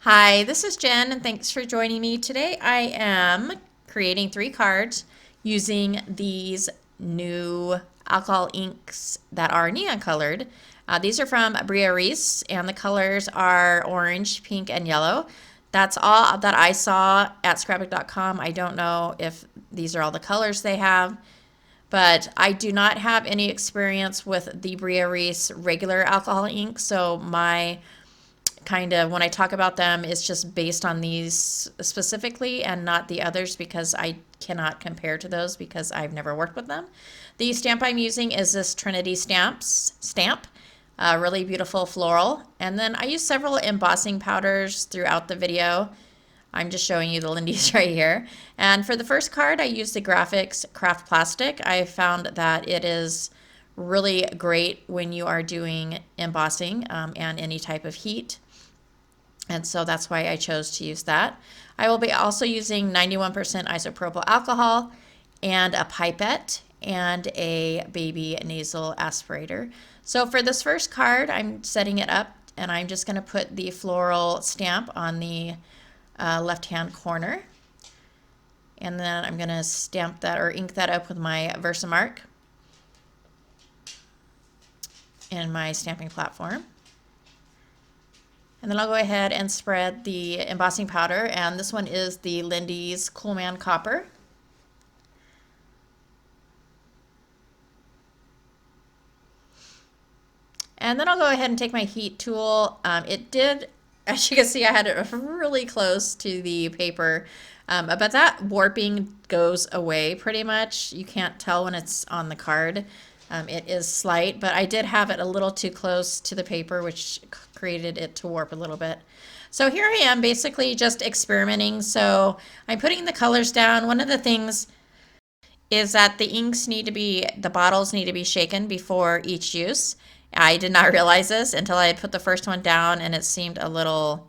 Hi, this is Jen, and thanks for joining me. Today I am creating 3 cards using these new alcohol inks that are neon colored. These are from BREA REESE, and the colors are orange, pink, and yellow. That's all that I saw at scrapbook.com. I don't know if these are all the colors they have, but I do not have any experience with the BREA REESE regular alcohol ink, so my kind of when I talk about them, it's just based on these specifically and not the others because I cannot compare to those because I've never worked with them. The stamp I'm using is this TRINITY stamp, really beautiful floral. And then I use several embossing powders throughout the video. I'm just showing you the Lindy's right here. And for the first card, I used the Grafix Craft Plastic. I found that it is really great when you are doing embossing and any type of heat. And so that's why I chose to use that. I will be also using 91% isopropyl alcohol and a pipette and a baby nasal aspirator. So for this first card, I'm setting it up and I'm just going to put the floral stamp on the left-hand corner. And then I'm going to stamp that or ink that up with my VERSAMARK in my stamping platform. And then I'll go ahead and spread the embossing powder, and this one is the Lindy's Cool Man Copper. And then I'll go ahead and take my heat tool. It did, as you can see, I had it really close to the paper, but that warping goes away pretty much. You can't tell when it's on the card. It is slight, but I did have it a little too close to the paper, which created it to warp a little bit. So here I am basically just experimenting. So I'm putting the colors down. One of the things is that the bottles need to be shaken before each use. I did not realize this until I had put the first one down and it seemed a little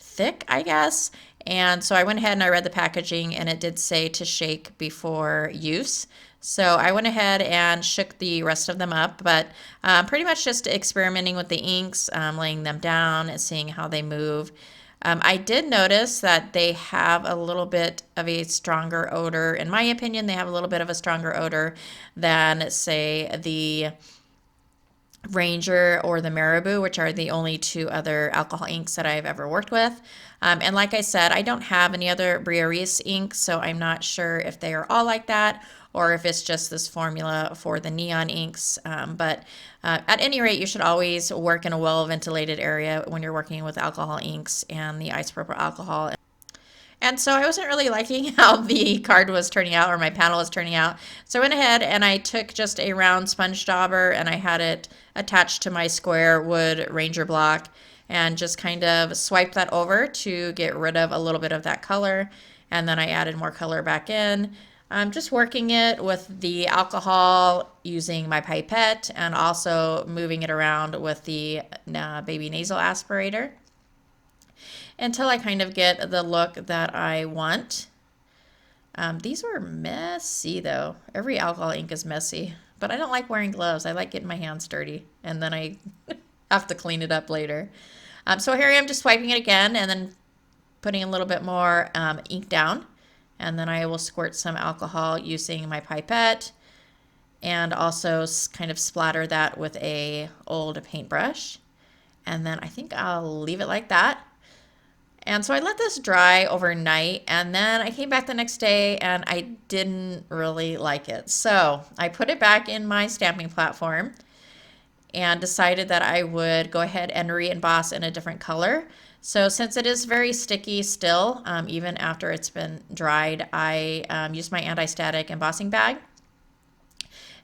thick, I guess. And so I went ahead and I read the packaging and it did say to shake before use. So I went ahead and shook the rest of them up, but pretty much just experimenting with the inks, laying them down and seeing how they move. I did notice that they have a little bit of a stronger odor. In my opinion, they have a little bit of a stronger odor than, say, the Ranger or the MARABU, which are the only 2 other alcohol inks that I've ever worked with. And like I said, I don't have any other BREA REESE inks, so I'm not sure if they are all like that or if it's just this formula for the neon inks. But at any rate, you should always work in a well-ventilated area when you're working with alcohol inks and the isopropyl alcohol. And so I wasn't really liking how the card was turning out or my panel was turning out. So I went ahead and I took just a round sponge dauber and I had it attached to my square wood Ranger block and just kind of swiped that over to get rid of a little bit of that color. And then I added more color back in. I'm just working it with the alcohol using my pipette and also moving it around with the baby nasal aspirator until I kind of get the look that I want. These were messy though. Every alcohol ink is messy, but I don't like wearing gloves. I like getting my hands dirty and then I have to clean it up later. So here I am just swiping it again and then putting a little bit more ink down. And then I will squirt some alcohol using my pipette and also kind of splatter that with a old paintbrush. And then I think I'll leave it like that. And so I let this dry overnight and then I came back the next day and I didn't really like it. So I put it back in my stamping platform and decided that I would go ahead and re-emboss in a different color. So since it is very sticky still, even after it's been dried, I used my anti-static embossing bag.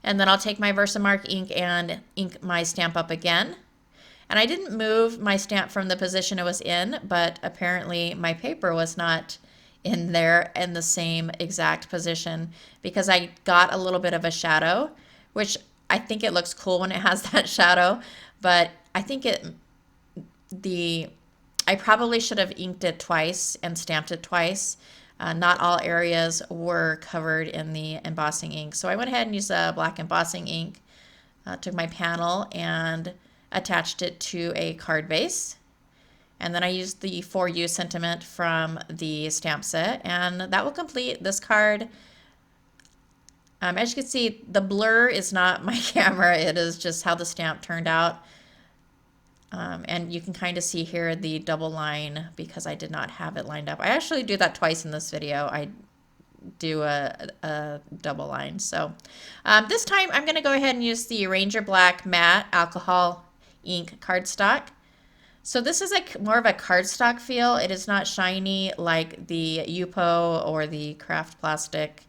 And then I'll take my VERSAMARK ink and ink my stamp up again. And I didn't move my stamp from the position it was in, but apparently my paper was not in there in the same exact position because I got a little bit of a shadow, which I think it looks cool when it has that shadow, but I think I probably should have inked it twice and stamped it twice. Not all areas were covered in the embossing ink. So I went ahead and used a black embossing ink, took my panel and attached it to a card base. And then I used the For You sentiment from the stamp set, and that will complete this card. As you can see, the blur is not my camera. It is just how the stamp turned out. And you can kind of see here the double line because I did not have it lined up. I actually do that twice in this video. I do a double line. So this time I'm going to go ahead and use the Ranger Black Matte Alcohol Ink cardstock. So this is more of a cardstock feel. It is not shiny like the Yupo or the Craft Plastic.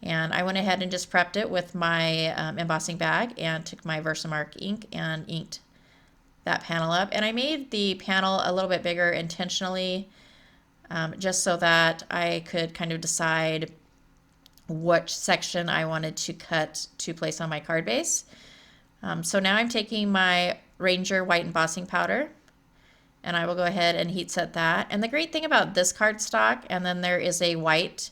And I went ahead and just prepped it with my embossing bag and took my VERSAMARK ink and inked that panel up. And I made the panel a little bit bigger intentionally, just so that I could kind of decide which section I wanted to cut to place on my card base. So now I'm taking my Ranger white embossing powder, and I will go ahead and heat set that. And the great thing about this cardstock, and then there is a white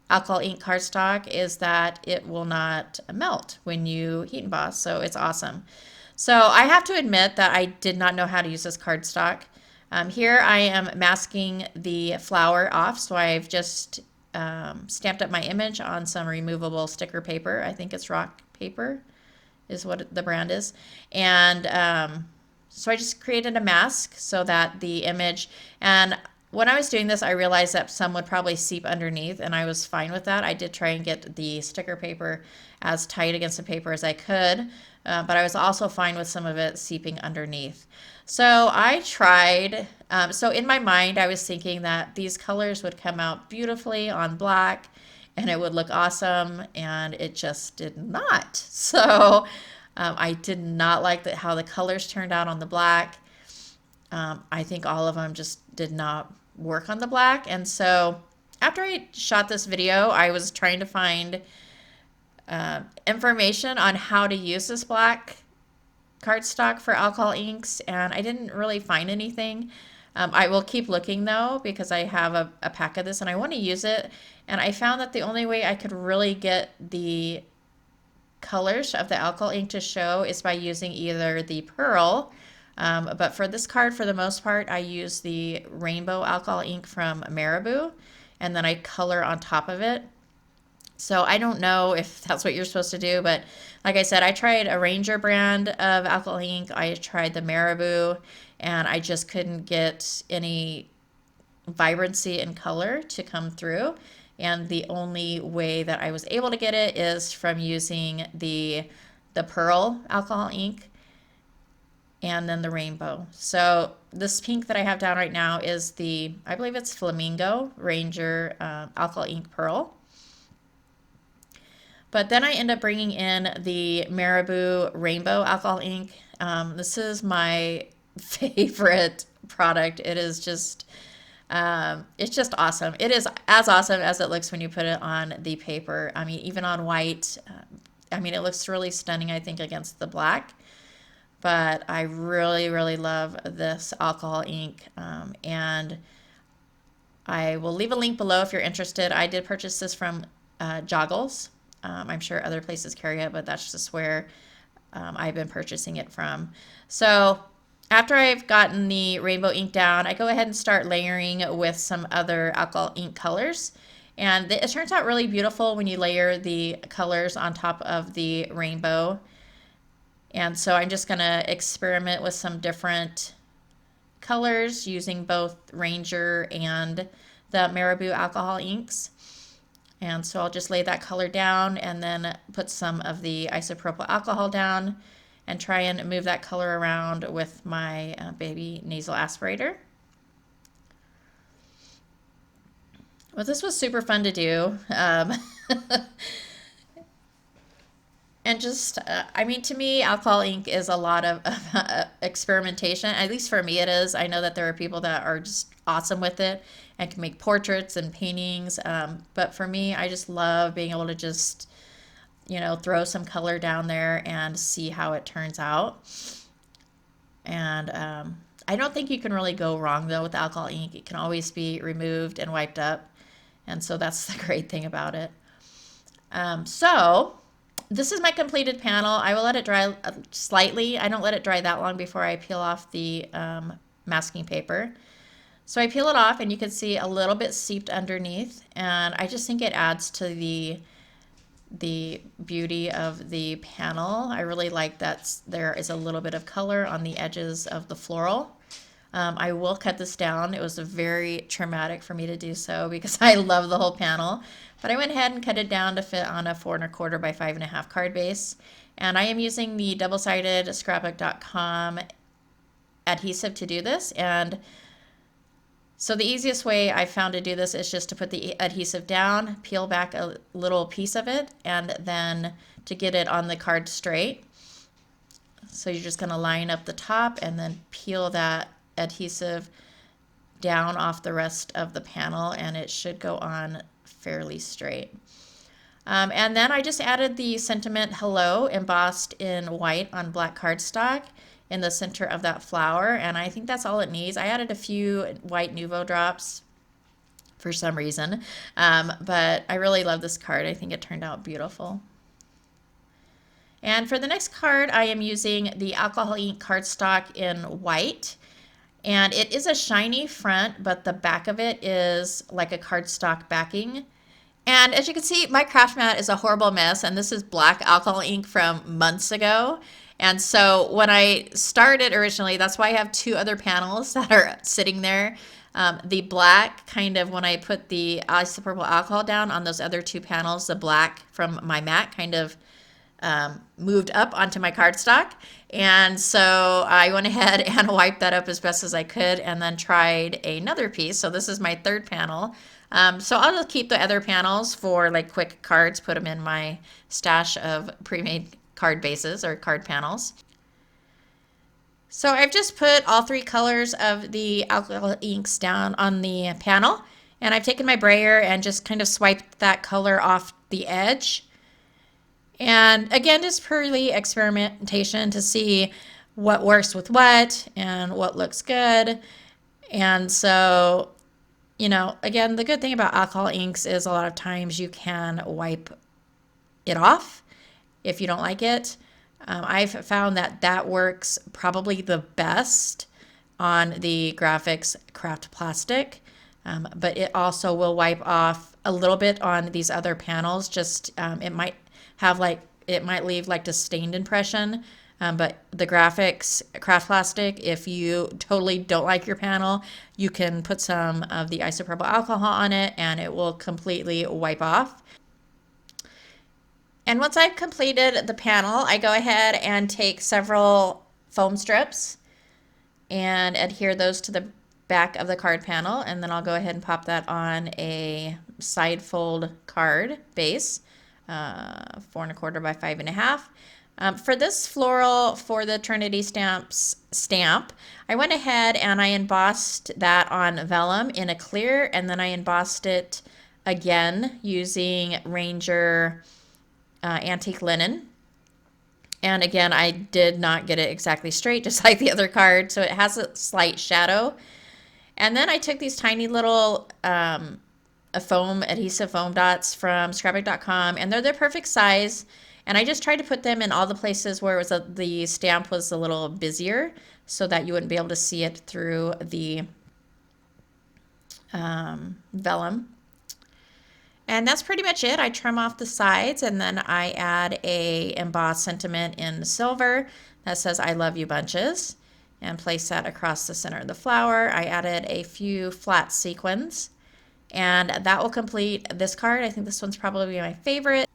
alcohol ink cardstock, is that it will not melt when you heat emboss, so it's awesome. So I have to admit that I did not know how to use this cardstock. Here I am masking the flower off, so I've just stamped up my image on some removable sticker paper. I think it's rock paper is what the brand is. And so I just created a mask so that the image, and when I was doing this, I realized that some would probably seep underneath, and I was fine with that. I did try and get the sticker paper as tight against the paper as I could, but I was also fine with some of it seeping underneath. So I tried, so in my mind, I was thinking that these colors would come out beautifully on black, and it would look awesome, and it just did not. So I did not like how the colors turned out on the black. I think all of them just did not work on the black. And so after I shot this video, I was trying to find information on how to use this black cardstock for alcohol inks, and I didn't really find anything. I will keep looking though, because I have a pack of this and I want to use it. And I found that the only way I could really get the colors of the alcohol ink to show is by using either the pearl, but for this card, for the most part, I use the rainbow alcohol ink from MARABU, and then I color on top of it. So I don't know if that's what you're supposed to do, but like I said, I tried a Ranger brand of alcohol ink. I tried the MARABU, and I just couldn't get any vibrancy and color to come through. And the only way that I was able to get it is from using the pearl alcohol ink and then the rainbow. So this pink that I have down right now is the, I believe it's Flamingo Ranger alcohol ink pearl. But then I end up bringing in the MARABU rainbow alcohol ink. This is my favorite product. It is just, it's just awesome. It is as awesome as it looks when you put it on the paper. I mean, even on white, I mean, it looks really stunning, I think, against the black. But I really, really love this alcohol ink, and I will leave a link below if you're interested. I did purchase this from Joggles. I'm sure other places carry it, but that's just where I've been purchasing it from. So after I've gotten the rainbow ink down, I go ahead and start layering with some other alcohol ink colors. And it turns out really beautiful when you layer the colors on top of the rainbow. And so I'm just going to experiment with some different colors using both Ranger and the MARABU alcohol inks. And so I'll just lay that color down and then put some of the isopropyl alcohol down and try and move that color around with my baby nasal aspirator. Well, this was super fun to do. And just, I mean, to me, alcohol ink is a lot of experimentation. At least for me it is. I know that there are people that are just awesome with it and can make portraits and paintings. But for me, I just love being able to just, you know, throw some color down there and see how it turns out. And I don't think you can really go wrong, though, with alcohol ink. It can always be removed and wiped up. And so that's the great thing about it. So this is my completed panel. I will let it dry slightly. I don't let it dry that long before I peel off the masking paper. So I peel it off and you can see a little bit seeped underneath, and I just think it adds to the beauty of the panel. I really like that there is a little bit of color on the edges of the floral. I will cut this down. It was very traumatic for me to do so because I love the whole panel. But I went ahead and cut it down to fit on a 4 1/4 by 5.5 card base. And I am using the double-sided scrapbook.com adhesive to do this. And so the easiest way I found to do this is just to put the adhesive down, peel back a little piece of it, and then to get it on the card straight. So you're just going to line up the top and then peel that adhesive down off the rest of the panel, and it should go on fairly straight. And then I just added the sentiment hello embossed in white on black cardstock in the center of that flower, and I think that's all it needs. I added a few white Nuvo drops for some reason, but I really love this card. I think it turned out beautiful. And for the next card, I am using the Alcohol Ink cardstock in white. And it is a shiny front, but the back of it is like a cardstock backing. And as you can see, my craft mat is a horrible mess, and this is black alcohol ink from months ago. And so when I started originally, that's why I have 2 other panels that are sitting there. The black, kind of when I put the isopropyl alcohol down on those other 2 panels, the black from my mat kind of moved up onto my cardstock. And so I went ahead and wiped that up as best as I could and then tried another piece. So this is my 3rd panel. So I'll just keep the other panels for like quick cards, put them in my stash of pre-made card bases or card panels. So I've just put all 3 colors of the alcohol inks down on the panel, and I've taken my brayer and just kind of swiped that color off the edge. And again, just purely experimentation to see what works with what and what looks good. And so, you know, again, the good thing about alcohol inks is a lot of times you can wipe it off if you don't like it. I've found that that works probably the best on the Grafix craft plastic, but it also will wipe off a little bit on these other panels. Just it might have it might leave like a stained impression, but the Grafix craft plastic, if you totally don't like your panel, you can put some of the isopropyl alcohol on it and it will completely wipe off. And once I've completed the panel, I go ahead and take several foam strips and adhere those to the back of the card panel, and then I'll go ahead and pop that on a side fold card base, 4 1/4 by 5.5. For this floral for the Trinity stamp, I went ahead and I embossed that on vellum in a clear, and then I embossed it again using Ranger antique linen. And again, I did not get it exactly straight, just like the other card, so it has a slight shadow. And then I took these tiny little adhesive foam dots from scrapbook.com, and they're the perfect size. And I just tried to put them in all the places where it was the stamp was a little busier, so that you wouldn't be able to see it through the vellum. And that's pretty much it. I trim off the sides, and then I add a embossed sentiment in silver that says "I love you bunches," and place that across the center of the flower. I added a few flat sequins, and that will complete this card. I think this one's probably my favorite.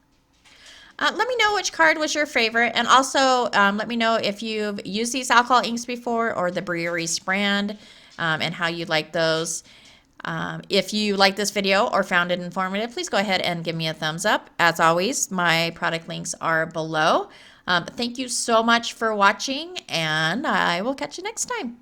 Let me know which card was your favorite, and also let me know if you've used these alcohol inks before or the BREA brand, and how you like those. If you like this video or found it informative, please go ahead and give me a thumbs up. As always, my product links are below. Thank you so much for watching, and I will catch you next time.